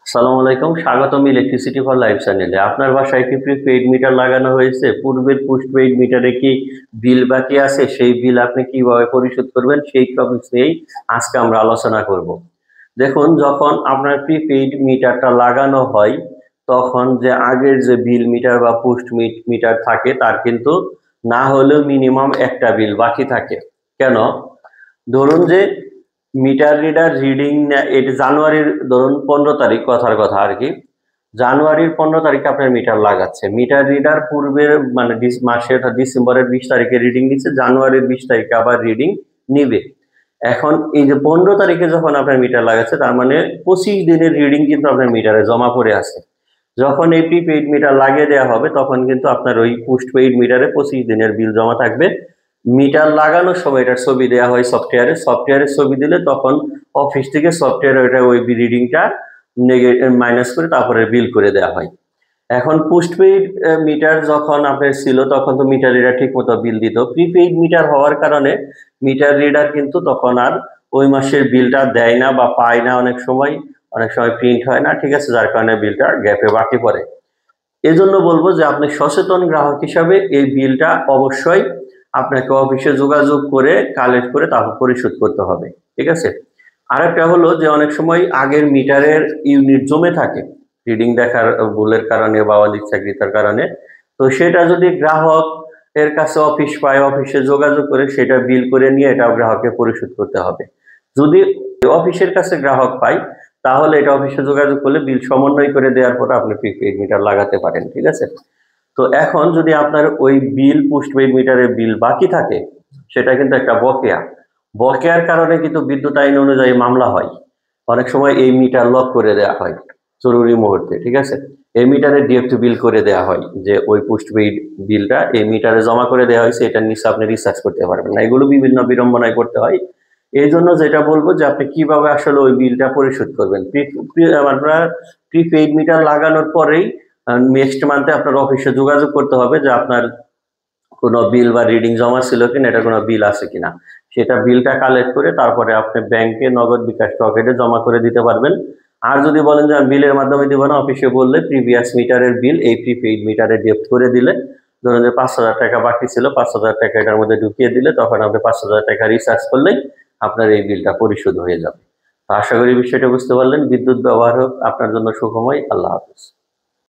আসসালামু আলাইকুম, স্বাগতম ইলেকট্রিসিটি ফর লাইফ চ্যানেলে। আপনার বাসায় কি প্রিপেইড মিটার লাগানো হয়েছে? পূর্বের পোস্টপেইড মিটারে কি বিল বাকি আছে? সেই বিল আপনি কিভাবে পরিশোধ করবেন সেই টপিকস নিয়েই আজকে আমরা আলোচনা করব। দেখুন, যখন আপনার প্রিপেইড মিটারটা লাগানো হয় তখন যে আগের যে বিল মিটার বা পোস্ট মিটার থাকে তার কিন্তু না হলেও মিনিমাম একটা বিল বাকি থাকে। কেন? ধরুন যে মিটার রিডার রিডিং এটা জানুয়ারির ধরুন 15 তারিখ, কথার কথা আর কি। জানুয়ারির 15 তারিখে আপনার মিটার লাগাচ্ছে, মিটার রিডার পূর্বের মানে মাসের ডিসেম্বরের 20 তারিখে রিডিং নিচ্ছে, জানুয়ারির 20 তারিখে আবার রিডিং নিবে। এখন এই যে 15 তারিখে যখন আপনার মিটার লাগাচ্ছে তার মানে 25 দিনের রিডিং কিন্তু আপনার মিটারে জমা পড়ে আছে। যখন এই প্রিপেইড মিটার লাগিয়ে দেওয়া হবে তখন কিন্তু আপনার ওই পোস্টপেইড মিটারে 25 দিনের বিল জমা থাকবে। মিটার লাগানোর সময় এটার ছবি দেওয়া হয় সফটওয়্যারের ছবি দিলে তখন অফিস থেকে সফটওয়্যার ওইটা ওই রিডিংটা মাইনাস করে তারপরে বিল করে দেওয়া হয়। এখন পোস্টপেইড মিটার যখন আপনার ছিল তখন তো মিটার রিডার ঠিক মতো বিল দিত। প্রিপেইড মিটার হওয়ার কারণে মিটার রিডার কিন্তু তখন আর ওই মাসের বিলটা দেয় না বা পায় না, অনেক সময় প্রিন্ট হয় না, ঠিক আছে, যার কারণে বিলটা গ্যাপে বাকি পড়ে। এজন্য বলবো যে আপনি সচেতন গ্রাহক হিসাবে এই বিলটা অবশ্যই আপনাকে অফিসে যোগাযোগ করে কালেক্ট করে তারপর পরিশোধ করতে হবে, ঠিক আছে। আরেকটা হলো যে অনেক সময় আগের মিটারের ইউনিট জমে থাকে রিডিং দেখার ভুলের কারণে বা অনিচ্ছাকৃতার কারণে। তো সেটা যদি গ্রাহক এর কাছে অফিস পায়, অফিসে যোগাযোগ করে সেটা বিল করে নিয়ে এটা গ্রাহককে পরিশোধ করতে হবে। যদি অফিসের কাছে গ্রাহক পায় তাহলে এটা অফিসে যোগাযোগ করলে বিল সমন্বয় করে দেওয়ার পর আপনি প্রিপেইড মিটার লাগাতে পারেন, ঠিক আছে। তো এখন যদি আপনার ওই বিল পোস্টপেইড মিটারের বিল বাকি থাকে সেটা কিন্তু একটা বকেয়ার কারণে কিন্তু বিদ্যুৎ আইন অনুযায়ী মামলা হয়। অনেক সময় এই মিটার লক করে দেওয়া হয় জরুরি মুহূর্তে, ঠিক আছে। এই মিটারে ডিএফটি বিল করে দেওয়া হয় যে ওই পোস্টপেইড বিলটা এই মিটারে জমা করে দেওয়া হয়েছে, এটার নিচে আপনি রিসার্চ করতে পারবেন না। এগুলো বিভিন্ন বিড়ম্বনায় করতে হয়। এই জন্য যেটা বলবো যে আপনি কিভাবে আসলে ওই বিলটা পরিশোধ করবেন। আপনার প্রিপেইড মিটার লাগানোর পরেই নেক্সট মান্থে আপনার অফিসে যোগাযোগ করতে হবে যে আপনার কোনো বিল বা রিডিং জমা ছিল কিনা, এটা কোনো বিল আছে কিনা, সেটা বিলটা কালেক্ট করে তারপরে আপনি ব্যাংকে নগদ, বিকাশ, রকেটে জমা করে দিতে পারবেন। আর যদি বলেন যে আমি বিলের মাধ্যমে দিব না, অফিসে বললে প্রিভিয়াস মিটারের বিল এই প্রিপেইড মিটারে ডেপ্ট করে দিলে, ধরুন যে 5,000 টাকা বাকি ছিল, 5,000 টাকা এটার মধ্যে ঢুকিয়ে দিলে তখন আপনি 5,000 টাকা রিচার্জ করলেই আপনার এই বিলটা পরিশোধ হয়ে যাবে। তো আশা করি বিষয়টা বুঝতে পারলেন। বিদ্যুৎ ব্যবহার হোক আপনার জন্য সুখময়। আল্লাহ হাফেজ।